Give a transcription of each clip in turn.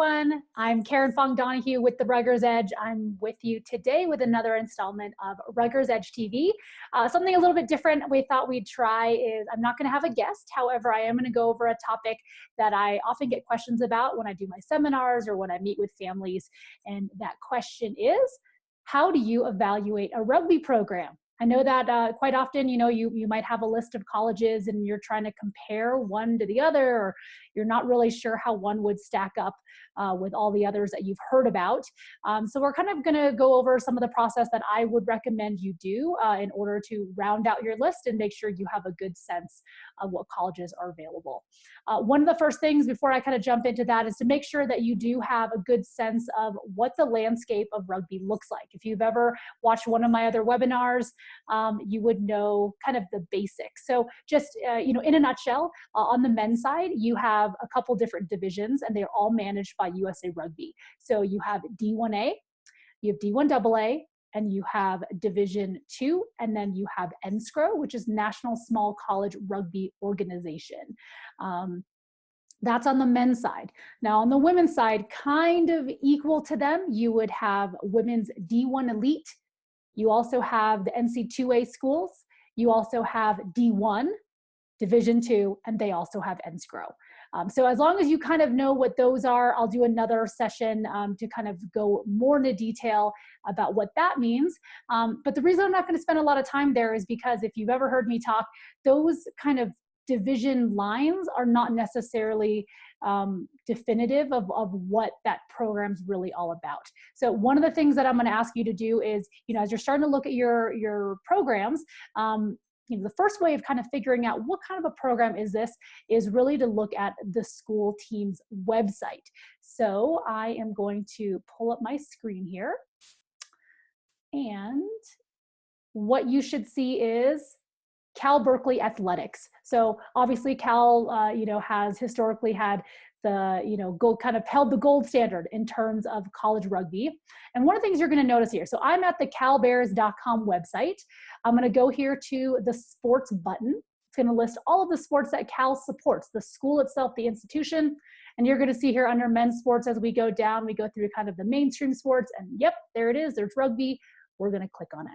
everyone. I'm Karen Fong Donoghue with the Rugger's Edge. I'm with you today with another installment of Rugger's Edge TV. Something a little bit different we thought we'd try is I'm not going to have a guest. However, I am going to go over a topic that I often get questions about when I do my seminars or when I meet with families. And that question is, how do you evaluate a rugby program? I know that quite often, you might have a list of colleges and you're trying to compare one to the other, or you're not really sure how one would stack up with all the others that you've heard about. So we're kind of going to go over some of the process that I would recommend you do in order to round out your list and make sure you have a good sense of what colleges are available. One of the first things before I kind of jump into that is to make sure that you do have a good sense of what the landscape of rugby looks like. If you've ever watched one of my other webinars, you would know kind of the basics. So just, in a nutshell, on the men's side, you have a couple different divisions and they're all managed by USA Rugby. So you have D1A, you have D1AA, and you have Division 2, and then you have NSCRO, which is National Small College Rugby Organization. That's on the men's side. Now on the women's side, kind of equal to them, you would have women's D1 Elite. You also have the NC2A schools. You also have D1, Division 2, and they also have NSCRO. So as long as you kind of know what those are, I'll do another session to kind of go more into detail about what that means. But the reason I'm not going to spend a lot of time there is because if you've ever heard me talk, those kind of division lines are not necessarily definitive of what that program's really all about. So one of the things that I'm going to ask you to do is, as you're starting to look at your programs, the first way of kind of figuring out what kind of a program is this is really to look at the school team's website. So I am going to pull up my screen here, and what you should see is Cal Berkeley Athletics. So obviously Cal, has historically had the, gold, kind of held the gold standard in terms of college rugby. And one of the things you're going to notice here, so I'm at the calbears.com website. I'm going to go here to the sports button. It's going to list all of the sports that Cal supports, the school itself, the institution. And you're going to see here under men's sports, as we go down, we go through kind of the mainstream sports, and yep, there it is. There's rugby. We're going to click on it.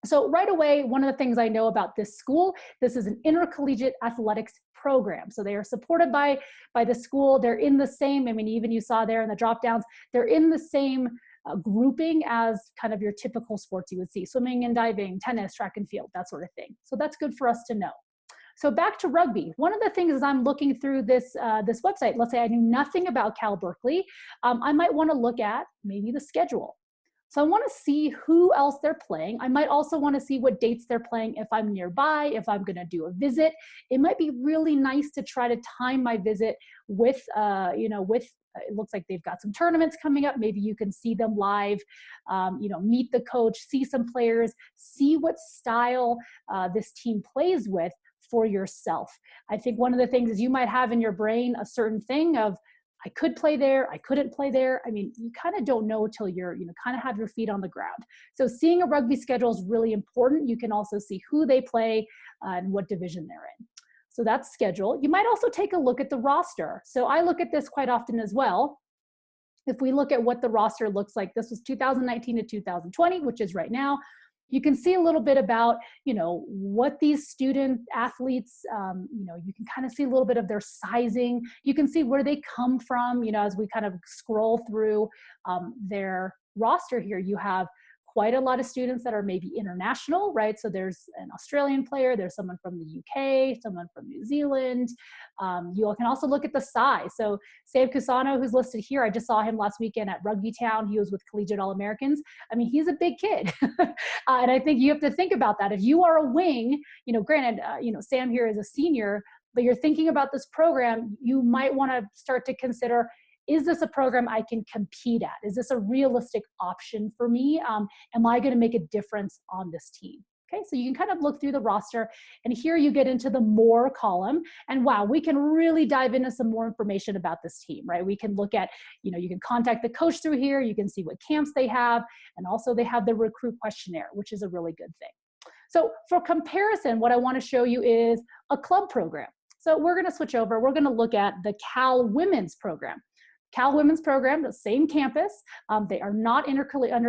So right away, one of the things I know about this school, this is an intercollegiate athletics program. So they are supported by the school. They're in the same, even you saw there in the drop downs, they're in the same grouping as kind of your typical sports you would see, swimming and diving, tennis, track and field, that sort of thing. So that's good for us to know. So back to rugby. One of the things is I'm looking through this website. Let's say I knew nothing about Cal Berkeley. I might want to look at maybe the schedule. So I want to see who else they're playing. I might also want to see what dates they're playing if I'm nearby, if I'm going to do a visit. It might be really nice to try to time my visit with, it looks like they've got some tournaments coming up. Maybe you can see them live, meet the coach, see some players, see what style this team plays with for yourself. I think one of the things is you might have in your brain a certain thing of, I could play there, I couldn't play there. You kind of don't know till you're, kind of have your feet on the ground. So seeing a rugby schedule is really important. You can also see who they play and what division they're in. So that's schedule. You might also take a look at the roster. So I look at this quite often as well. If we look at what the roster looks like, this was 2019 to 2020, which is right now. You can see a little bit about, what these student athletes, you can kind of see a little bit of their sizing. You can see where they come from, as we kind of scroll through their roster here. You have quite a lot of students that are maybe international, right? So there's an Australian player, there's someone from the UK, someone from New Zealand. You can also look at the size. So Sam Cusano, who's listed here, I just saw him last weekend at Rugby Town. He was with Collegiate All-Americans. He's a big kid. And I think you have to think about that. If you are a wing, granted, Sam here is a senior, but you're thinking about this program, you might want to start to consider, is this a program I can compete at? Is this a realistic option for me? Am I going to make a difference on this team? Okay, so you can kind of look through the roster, and here you get into the more column, and wow, we can really dive into some more information about this team, right? We can look at, you can contact the coach through here, you can see what camps they have, and also they have the recruit questionnaire, which is a really good thing. So for comparison, what I want to show you is a club program. So we're going to switch over, we're going to look at the Cal women's program. Cal women's program, the same campus. They are not intercollegiate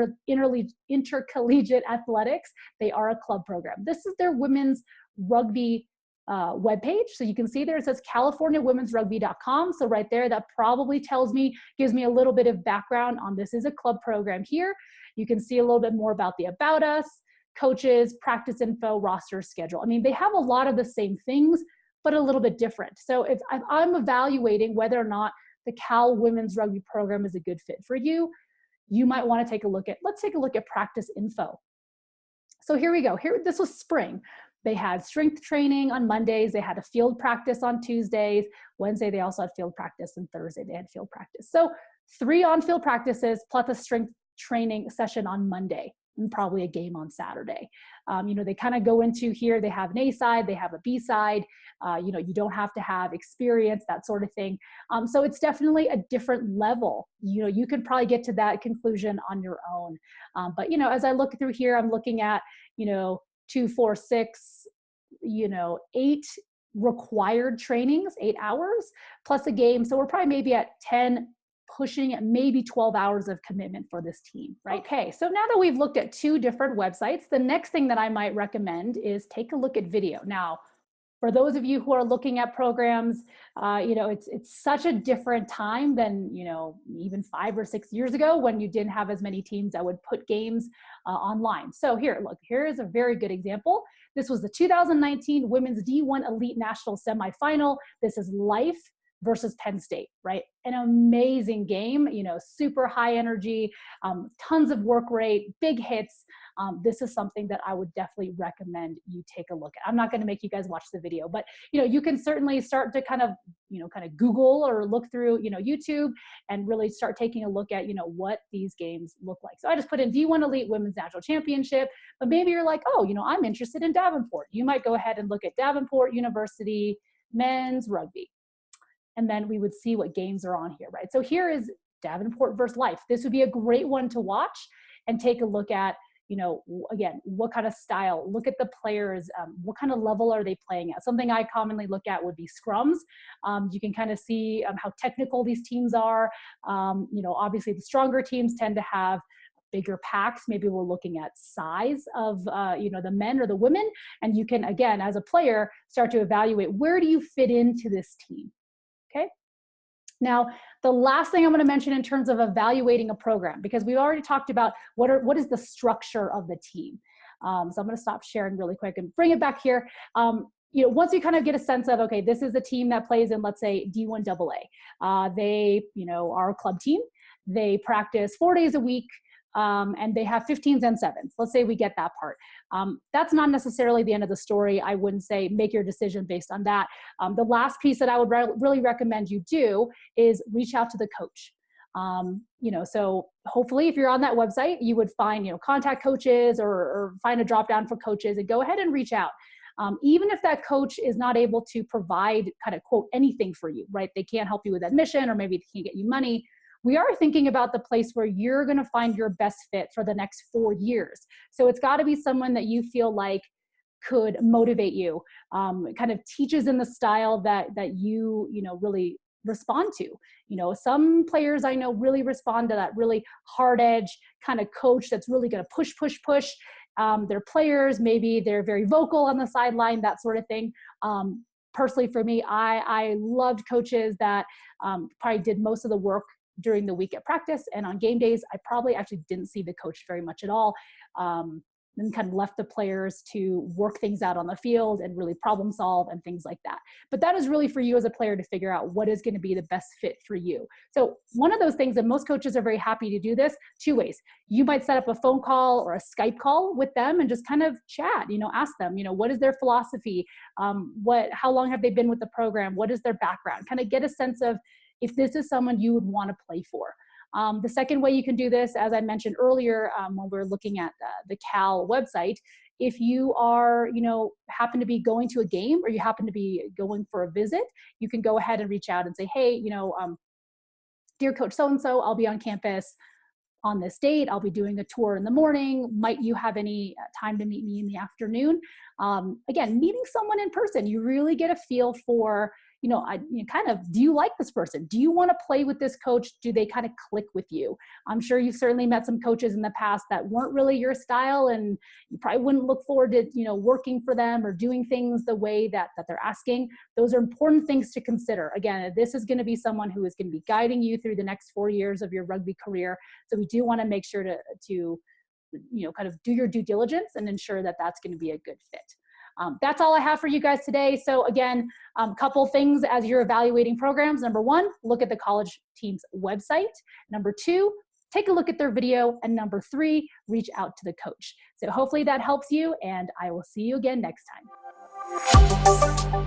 athletics. They are a club program. This is their women's rugby webpage. So you can see there, it says CaliforniaWomen'sRugby.com. So right there, that probably gives me a little bit of background on this is a club program here. You can see a little bit more about the About Us, coaches, practice info, roster schedule. I mean, they have a lot of the same things, but a little bit different. So if I'm evaluating whether or not the Cal Women's Rugby program is a good fit for you, you might want to let's take a look at practice info. So here we go. This was spring. They had strength training on Mondays. They had a field practice on Tuesdays. Wednesday, they also had field practice, and Thursday, they had field practice. So 3 on-field practices plus a strength training session on Monday, and probably a game on Saturday. They kind of go into here, they have an A side, they have a B side. You don't have to have experience, that sort of thing. So it's definitely a different level. You could probably get to that conclusion on your own. But as I look through here, I'm looking at, 2, 4, 6, 8 required trainings, 8 hours plus a game. So we're probably maybe at 10, pushing at maybe 12 hours of commitment for this team, right? Okay, so now that we've looked at 2 different websites, the next thing that I might recommend is take a look at video. Now, for those of you who are looking at programs, it's such a different time than, even 5 or 6 years ago when you didn't have as many teams that would put games online. So here is a very good example. This was the 2019 Women's D1 Elite National Semifinal. This is Life versus Penn State, right? An amazing game, super high energy, tons of work rate, big hits. This is something that I would definitely recommend you take a look at. I'm not going to make you guys watch the video, but you can certainly start to kind of Google or look through YouTube and really start taking a look at what these games look like. So I just put in D1 Elite Women's National Championship, but maybe you're like, oh, I'm interested in Davenport. You might go ahead and look at Davenport University men's rugby. And then we would see what games are on here, right? So here is Davenport versus Life. This would be a great one to watch and take a look at, again, what kind of style, look at the players, what kind of level are they playing at? Something I commonly look at would be scrums. You can kind of see how technical these teams are. Obviously the stronger teams tend to have bigger packs. Maybe we're looking at size of, the men or the women. And you can, again, as a player, start to evaluate where do you fit into this team? Okay. Now, the last thing I'm going to mention in terms of evaluating a program, because we already talked about what is the structure of the team. So I'm going to stop sharing really quick and bring it back here. Once you kind of get a sense of, okay, this is a team that plays in, let's say, D1 AA. They, are a club team. They practice 4 days a week. And they have 15s and 7s. Let's say we get that part. That's not necessarily the end of the story. I wouldn't say make your decision based on that. The last piece that I would really recommend you do is reach out to the coach. So hopefully if you're on that website, you would find, contact coaches or find a drop down for coaches and go ahead and reach out. Even if that coach is not able to provide kind of quote anything for you, right? They can't help you with admission or maybe they can't get you money. We are thinking about the place where you're going to find your best fit for the next 4 years. So it's got to be someone that you feel like could motivate you, kind of teaches in the style that you really respond to. Some players I know really respond to that really hard edge kind of coach that's really going to push. Their players, maybe they're very vocal on the sideline, that sort of thing. Personally, for me, I loved coaches that probably did most of the work during the week at practice, and on game days, I probably actually didn't see the coach very much at all. And kind of left the players to work things out on the field and really problem solve and things like that. But that is really for you as a player to figure out what is going to be the best fit for you. So one of those things, and most coaches are very happy to do this 2 ways. You might set up a phone call or a Skype call with them and just kind of chat, ask them, what is their philosophy? How long have they been with the program? What is their background? Kind of get a sense of if this is someone you would want to play for. The second way you can do this, as I mentioned earlier, when we were looking at the Cal website, if you are, happen to be going to a game or you happen to be going for a visit, you can go ahead and reach out and say, hey, dear Coach so-and-so, I'll be on campus on this date. I'll be doing a tour in the morning. Might you have any time to meet me in the afternoon? Again, meeting someone in person, you really get a feel for, kind of, do you like this person? Do you want to play with this coach? Do they kind of click with you? I'm sure you've certainly met some coaches in the past that weren't really your style, and you probably wouldn't look forward to, working for them or doing things the way that they're asking. Those are important things to consider. Again, this is going to be someone who is going to be guiding you through the next 4 years of your rugby career. So we do want to make sure to kind of do your due diligence and ensure that that's going to be a good fit. That's all I have for you guys today. So again, couple things as you're evaluating programs. Number one, look at the college team's website. Number two, take a look at their video. And number three, reach out to the coach. So hopefully that helps you, and I will see you again next time.